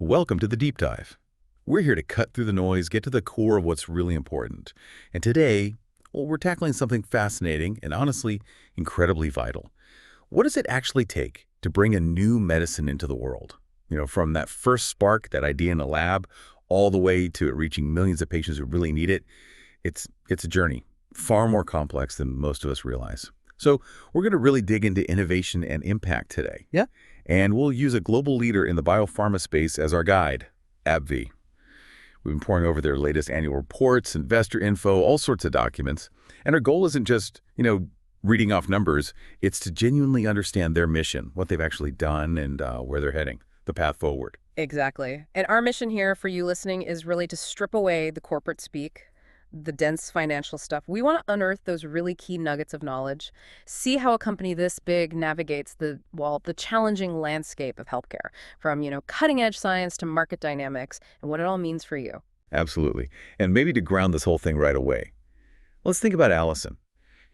Welcome to the Deep Dive. We're here to cut through the noise, get to the core of what's really important. And today, well, we're tackling something fascinating and honestly, incredibly vital. What does it actually take to bring a new medicine into the world? From that first spark, that idea in a lab, all the way to it reaching millions of patients who really need it. It's a journey, far more complex than most of us realize. So we're going to really dig into innovation and impact today. Yeah. And we'll use a global leader in the biopharma space as our guide, AbbVie. We've been poring over their latest annual reports, investor info, all sorts of documents. And our goal isn't just, reading off numbers. It's to genuinely understand their mission, what they've actually done, and where they're heading, the path forward. Exactly. And our mission here for you listening is really to strip away the corporate speak, the dense financial stuff. We want to unearth those really key nuggets of knowledge, see how a company this big navigates the challenging landscape of healthcare, from, cutting edge science to market dynamics and what it all means for you. Absolutely. And maybe to ground this whole thing right away, let's think about Allison.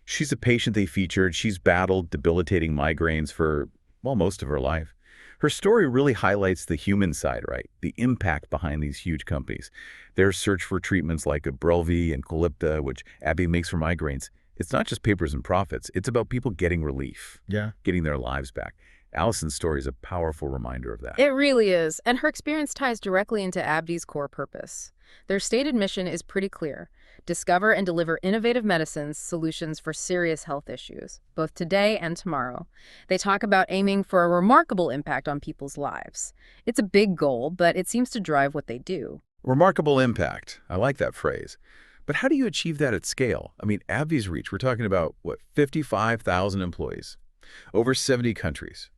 She's a patient they featured. She's battled debilitating migraines for, well, most of her life. Her story really highlights the human side, right? The impact behind these huge companies. Their search for treatments like AbbVie and Calypta, which AbbVie makes for migraines. It's not just papers and profits. It's about people getting relief, getting their lives back. Allison's story is a powerful reminder of that. It really is. And her experience ties directly into AbbVie's core purpose. Their stated mission is pretty clear: discover and deliver innovative medicines, solutions for serious health issues, both today and tomorrow. They talk about aiming for a remarkable impact on people's lives. It's a big goal, but it seems to drive what they do. Remarkable impact. I like that phrase. But how do you achieve that at scale? I mean, AbbVie's reach, we're talking about, 55,000 employees, over 70 countries.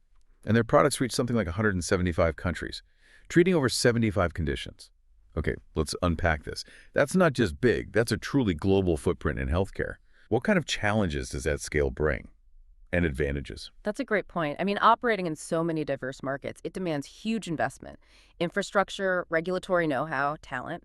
And their products reach something like 175 countries, treating over 75 conditions. Okay, let's unpack this. That's not just big, that's a truly global footprint in healthcare. What kind of challenges does that scale bring? And advantages? That's a great point. I mean, operating in so many diverse markets, it demands huge investment: infrastructure, regulatory know-how, talent.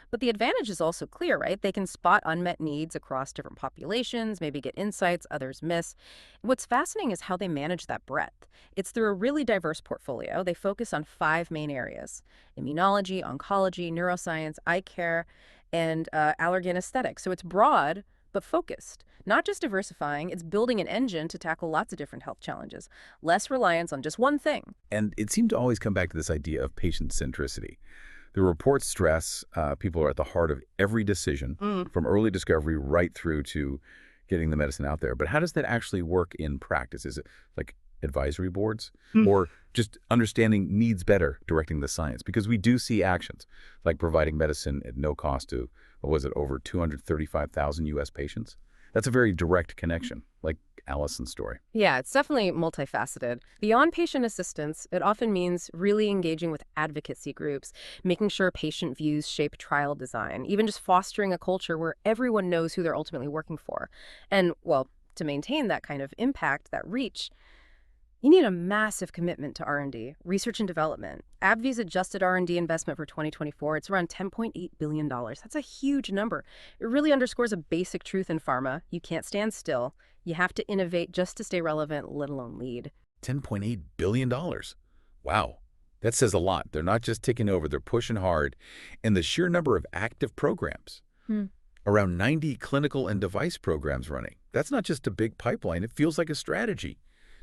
But the advantage is also clear, right? They can spot unmet needs across different populations, maybe get insights others miss. What's fascinating is how they manage that breadth. It's through a really diverse portfolio. They focus on 5 main areas: immunology, oncology, neuroscience, eye care, and allergan aesthetics. So it's broad, but focused. Not just diversifying, it's building an engine to tackle lots of different health challenges. Less reliance on just one thing. And it seemed to always come back to this idea of patient centricity. The reports stress people are at the heart of every decision, from early discovery right through to getting the medicine out there. But how does that actually work in practice? Is it like advisory boards or just understanding needs better, directing the science? Because we do see actions like providing medicine at no cost to, what was it, over 235,000 U.S. patients? That's a very direct connection, like Allison's story. Yeah, it's definitely multifaceted. Beyond patient assistance, it often means really engaging with advocacy groups, making sure patient views shape trial design, even just fostering a culture where everyone knows who they're ultimately working for. And, well, to maintain that kind of impact, that reach, you need a massive commitment to R&D, research and development. AbbVie's adjusted R&D investment for 2024, it's around $10.8 billion. That's a huge number. It really underscores a basic truth in pharma: you can't stand still. You have to innovate just to stay relevant, let alone lead. $10.8 billion. Wow. That says a lot. They're not just ticking over, they're pushing hard. And the sheer number of active programs, around 90 clinical and device programs running. That's not just a big pipeline. It feels like a strategy.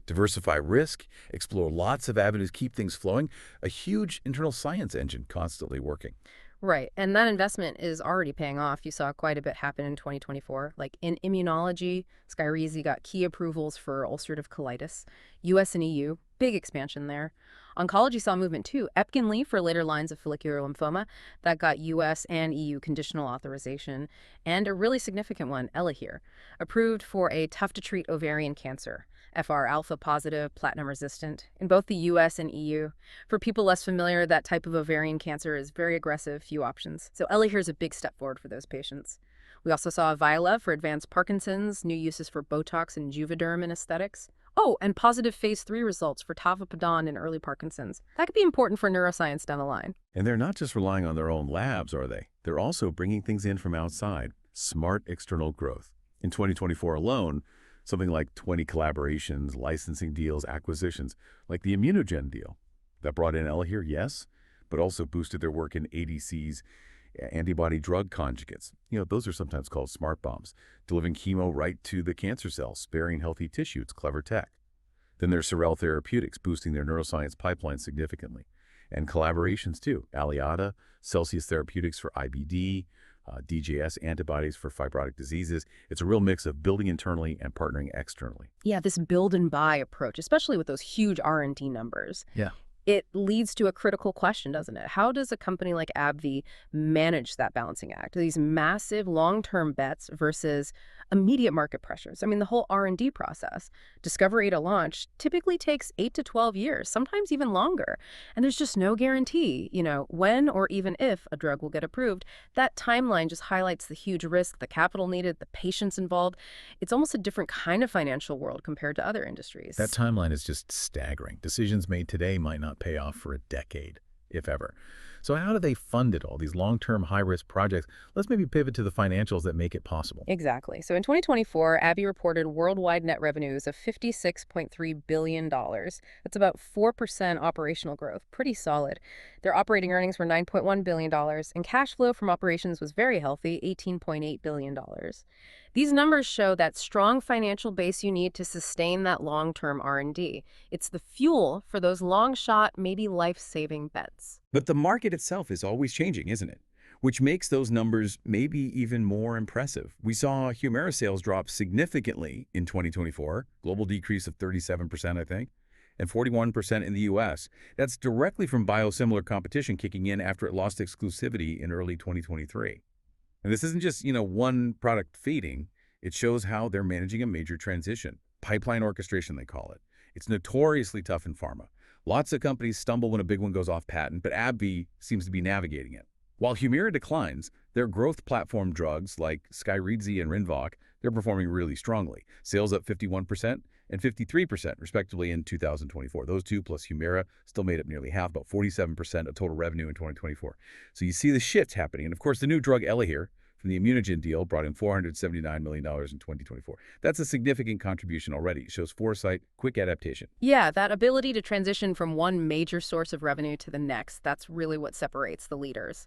Diversify risk, explore lots of avenues, keep things flowing. A huge internal science engine constantly working. Right, and that investment is already paying off. You saw quite a bit happen in 2024. Like in immunology, Skyrizi got key approvals for ulcerative colitis. US and EU, big expansion there. Oncology saw movement too. Epkinly for later lines of follicular lymphoma, that got US and EU conditional authorization. And a really significant one, Elahere, approved for a tough-to-treat ovarian cancer. FR alpha positive, platinum resistant, in both the US and EU. For people less familiar, that type of ovarian cancer is very aggressive, few options. So Elahere is a big step forward for those patients. We also saw Vyalev for advanced Parkinson's, new uses for Botox and Juvederm in aesthetics. Oh, and positive phase 3 results for tavapadon in early Parkinson's. That could be important for neuroscience down the line. And they're not just relying on their own labs, are they? They're also bringing things in from outside. Smart external growth. In 2024 alone, something like 20 collaborations, licensing deals, acquisitions, like the ImmunoGen deal. That brought in Elahere, yes, but also boosted their work in ADCs, antibody drug conjugates. Those are sometimes called smart bombs, delivering chemo right to the cancer cells, sparing healthy tissue. It's clever tech. Then there's Sorrel Therapeutics, boosting their neuroscience pipeline significantly. And collaborations too. Aliada, Celsius Therapeutics for IBD, DJS antibodies for fibrotic diseases. It's a real mix of building internally and partnering externally. Yeah, this build and buy approach, especially with those huge R&D numbers. Yeah. It leads to a critical question, doesn't it? How does a company like AbbVie manage that balancing act? These massive long-term bets versus immediate market pressures. I mean, the whole R&D process, discovery to launch, typically takes 8 to 12 years, sometimes even longer. And there's just no guarantee, when or even if a drug will get approved. That timeline just highlights the huge risk, the capital needed, the patients involved. It's almost a different kind of financial world compared to other industries. That timeline is just staggering. Decisions made today might not pay off for a decade, if ever. So how do they fund it all, these long-term high-risk projects? Let's maybe pivot to the financials that make it possible. Exactly. So in 2024, AbbVie reported worldwide net revenues of $56.3 billion. That's about 4% operational growth. Pretty solid. Their operating earnings were $9.1 billion, and cash flow from operations was very healthy, $18.8 billion. These numbers show that strong financial base you need to sustain that long-term R&D. It's the fuel for those long-shot, maybe life-saving bets. But the market itself is always changing, isn't it? Which makes those numbers maybe even more impressive. We saw Humira sales drop significantly in 2024, global decrease of 37%, I think, and 41% in the US. That's directly from biosimilar competition kicking in after it lost exclusivity in early 2023. And this isn't just, one product fading. It shows how they're managing a major transition. Pipeline orchestration, they call it. It's notoriously tough in pharma. Lots of companies stumble when a big one goes off patent, but AbbVie seems to be navigating it. While Humira declines, their growth platform drugs like Skyrizi and Rinvoq, they're performing really strongly. Sales up 51% and 53% respectively in 2024. Those two plus Humira still made up nearly half, about 47% of total revenue in 2024. So you see the shift happening. And of course, the new drug Elahere from the Immunogen deal brought in $479 million in 2024. That's a significant contribution already. It shows foresight, quick adaptation. Yeah, that ability to transition from one major source of revenue to the next, that's really what separates the leaders.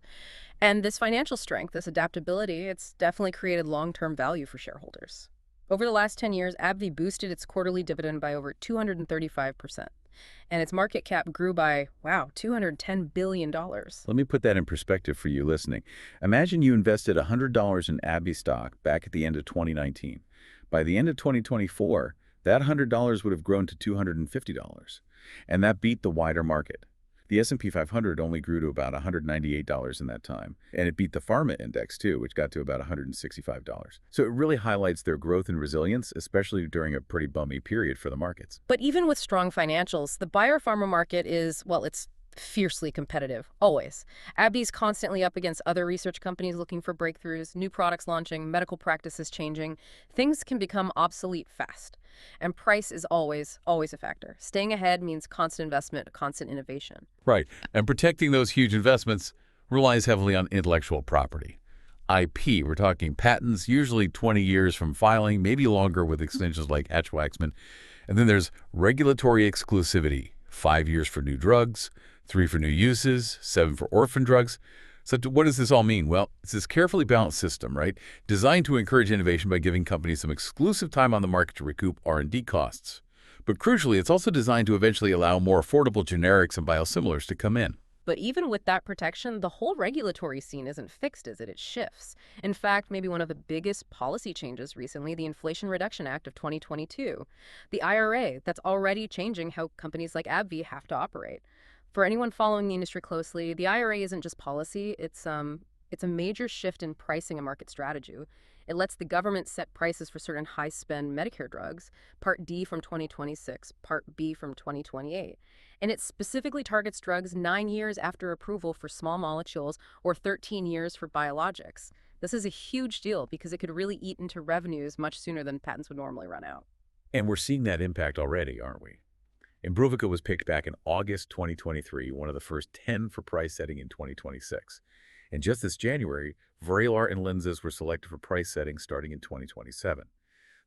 And this financial strength, this adaptability, it's definitely created long-term value for shareholders. Over the last 10 years, AbbVie boosted its quarterly dividend by over 235%. And its market cap grew by, wow, $210 billion. Let me put that in perspective for you listening. Imagine you invested $100 in AbbVie stock back at the end of 2019. By the end of 2024, that $100 would have grown to $250, and that beat the wider market. The S&P 500 only grew to about $198 in that time, and it beat the pharma index too, which got to about $165. So it really highlights their growth and resilience, especially during a pretty bummy period for the markets. But even with strong financials, the biopharma market is, well, it's fiercely competitive, always. AbbVie's constantly up against other research companies looking for breakthroughs, new products launching, medical practices changing. Things can become obsolete fast. And price is always a factor. Staying ahead means constant investment, constant innovation. Right. And protecting those huge investments relies heavily on intellectual property. IP, we're talking patents, usually 20 years from filing, maybe longer with extensions like Hatch-Waxman. And then there's regulatory exclusivity, 5 years for new drugs, 3 for new uses, 7 for orphan drugs. So what does this all mean? Well, it's this carefully balanced system, right? Designed to encourage innovation by giving companies some exclusive time on the market to recoup R&D costs. But crucially, it's also designed to eventually allow more affordable generics and biosimilars to come in. But even with that protection, the whole regulatory scene isn't fixed, is it? It shifts. In fact, maybe one of the biggest policy changes recently, the Inflation Reduction Act of 2022. The IRA, that's already changing how companies like AbbVie have to operate. For anyone following the industry closely, the IRA isn't just policy, it's a major shift in pricing and market strategy. It lets the government set prices for certain high-spend Medicare drugs, Part D from 2026, Part B from 2028. And it specifically targets drugs 9 years after approval for small molecules or 13 years for biologics. This is a huge deal because it could really eat into revenues much sooner than patents would normally run out. And we're seeing that impact already, aren't we? Imbruvica was picked back in August 2023, one of the first 10 for price setting in 2026. And just this January, Vraylar and Linzess were selected for price setting starting in 2027.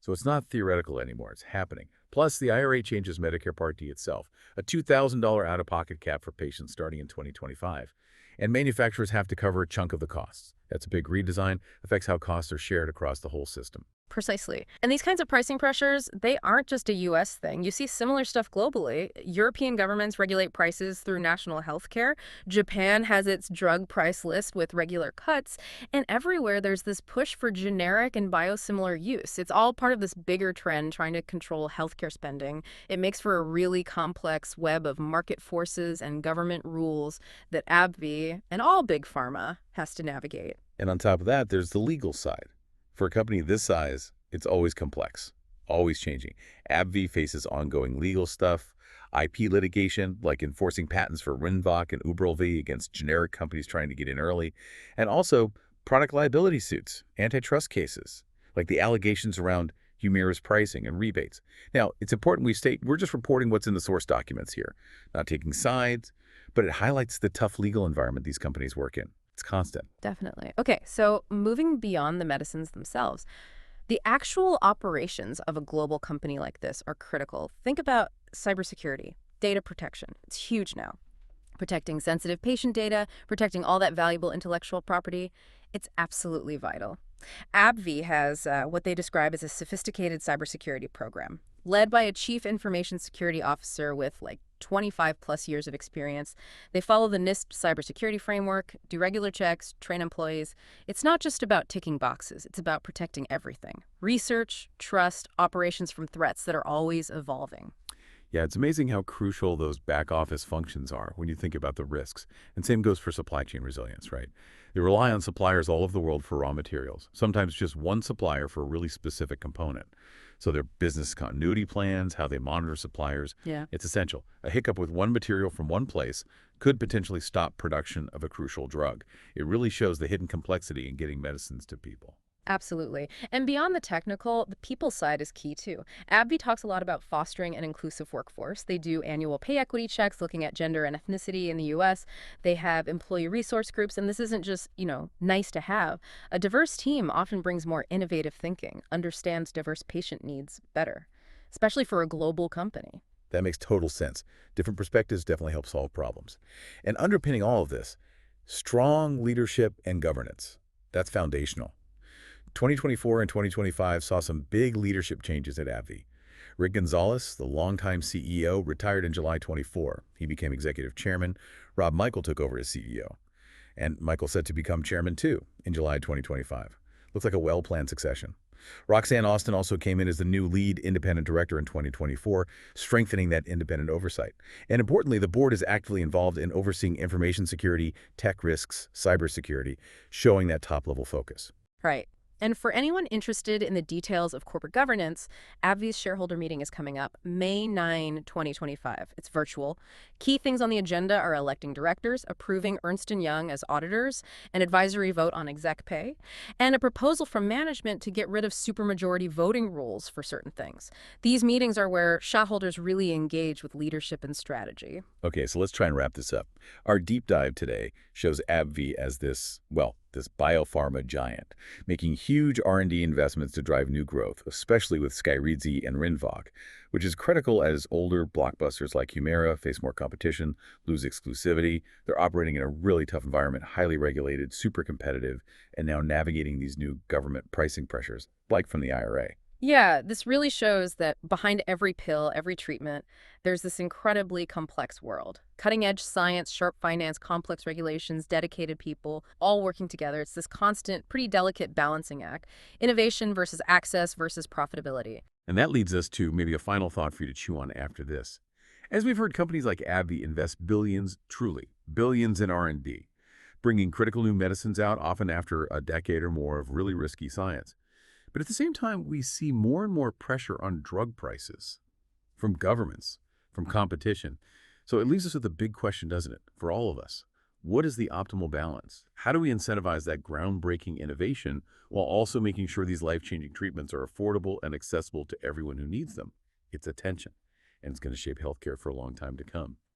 So it's not theoretical anymore, it's happening. Plus, the IRA changes Medicare Part D itself, a $2,000 out-of-pocket cap for patients starting in 2025. And manufacturers have to cover a chunk of the costs. That's a big redesign, affects how costs are shared across the whole system. Precisely. And these kinds of pricing pressures, they aren't just a US thing. You see similar stuff globally. European governments regulate prices through national health care. Japan has its drug price list with regular cuts. And everywhere there's this push for generic and biosimilar use. It's all part of this bigger trend trying to control healthcare spending. It makes for a really complex web of market forces and government rules that AbbVie and all big pharma has to navigate. And on top of that, there's the legal side. For a company this size, it's always complex, always changing. AbbVie faces ongoing legal stuff, IP litigation, like enforcing patents for Rinvoq and Ubrelvy against generic companies trying to get in early, and also product liability suits, antitrust cases, like the allegations around Humira's pricing and rebates. Now, it's important we state we're just reporting what's in the source documents here, not taking sides, but it highlights the tough legal environment these companies work in. It's constant. Definitely. Okay, so moving beyond the medicines themselves, the actual operations of a global company like this are critical. Think about cybersecurity, data protection. It's huge now. Protecting sensitive patient data, protecting all that valuable intellectual property, it's absolutely vital. AbbVie has what they describe as a sophisticated cybersecurity program, led by a chief information security officer with like 25 plus years of experience. They follow the NIST cybersecurity framework, do regular checks, train employees. It's not just about ticking boxes, it's about protecting everything. Research, trust, operations from threats that are always evolving. Yeah, it's amazing how crucial those back office functions are when you think about the risks. And same goes for supply chain resilience, right? They rely on suppliers all over the world for raw materials, sometimes just one supplier for a really specific component. So their business continuity plans, how they monitor suppliers, Yeah. it's essential. A hiccup with one material from one place could potentially stop production of a crucial drug. It really shows the hidden complexity in getting medicines to people. Absolutely. And beyond the technical, the people side is key too. AbbVie talks a lot about fostering an inclusive workforce. They do annual pay equity checks looking at gender and ethnicity in the US. They have employee resource groups, and this isn't just, nice to have. A diverse team often brings more innovative thinking, understands diverse patient needs better, especially for a global company. That makes total sense. Different perspectives definitely help solve problems. And underpinning all of this, strong leadership and governance. That's foundational. 2024 and 2025 saw some big leadership changes at AbbVie. Rick Gonzalez, the longtime CEO, retired in July 24. He became executive chairman. Rob Michael took over as CEO. And Michael set to become chairman too in July 2025. Looks like a well-planned succession. Roxanne Austin also came in as the new lead independent director in 2024, strengthening that independent oversight. And importantly, the board is actively involved in overseeing information security, tech risks, cybersecurity, showing that top-level focus. Right. And for anyone interested in the details of corporate governance, AbbVie's shareholder meeting is coming up May 9, 2025. It's virtual. Key things on the agenda are electing directors, approving Ernst & Young as auditors, an advisory vote on exec pay, and a proposal from management to get rid of supermajority voting rules for certain things. These meetings are where shareholders really engage with leadership and strategy. Okay, so let's try and wrap this up. Our deep dive today shows AbbVie as this biopharma giant, making huge R&D investments to drive new growth, especially with Skyrizi and Rinvoq, which is critical as older blockbusters like Humira face more competition, lose exclusivity. They're operating in a really tough environment, highly regulated, super competitive, and now navigating these new government pricing pressures, like from the IRA. Yeah, this really shows that behind every pill, every treatment, there's this incredibly complex world. Cutting edge science, sharp finance, complex regulations, dedicated people, all working together. It's this constant, pretty delicate balancing act. Innovation versus access versus profitability. And that leads us to maybe a final thought for you to chew on after this. As we've heard, companies like AbbVie invest billions, truly, billions in R&D, bringing critical new medicines out often after a decade or more of really risky science. But at the same time, we see more and more pressure on drug prices from governments, from competition. So it leaves us with a big question, doesn't it, for all of us? What is the optimal balance? How do we incentivize that groundbreaking innovation while also making sure these life-changing treatments are affordable and accessible to everyone who needs them? It's a tension, and it's going to shape healthcare for a long time to come.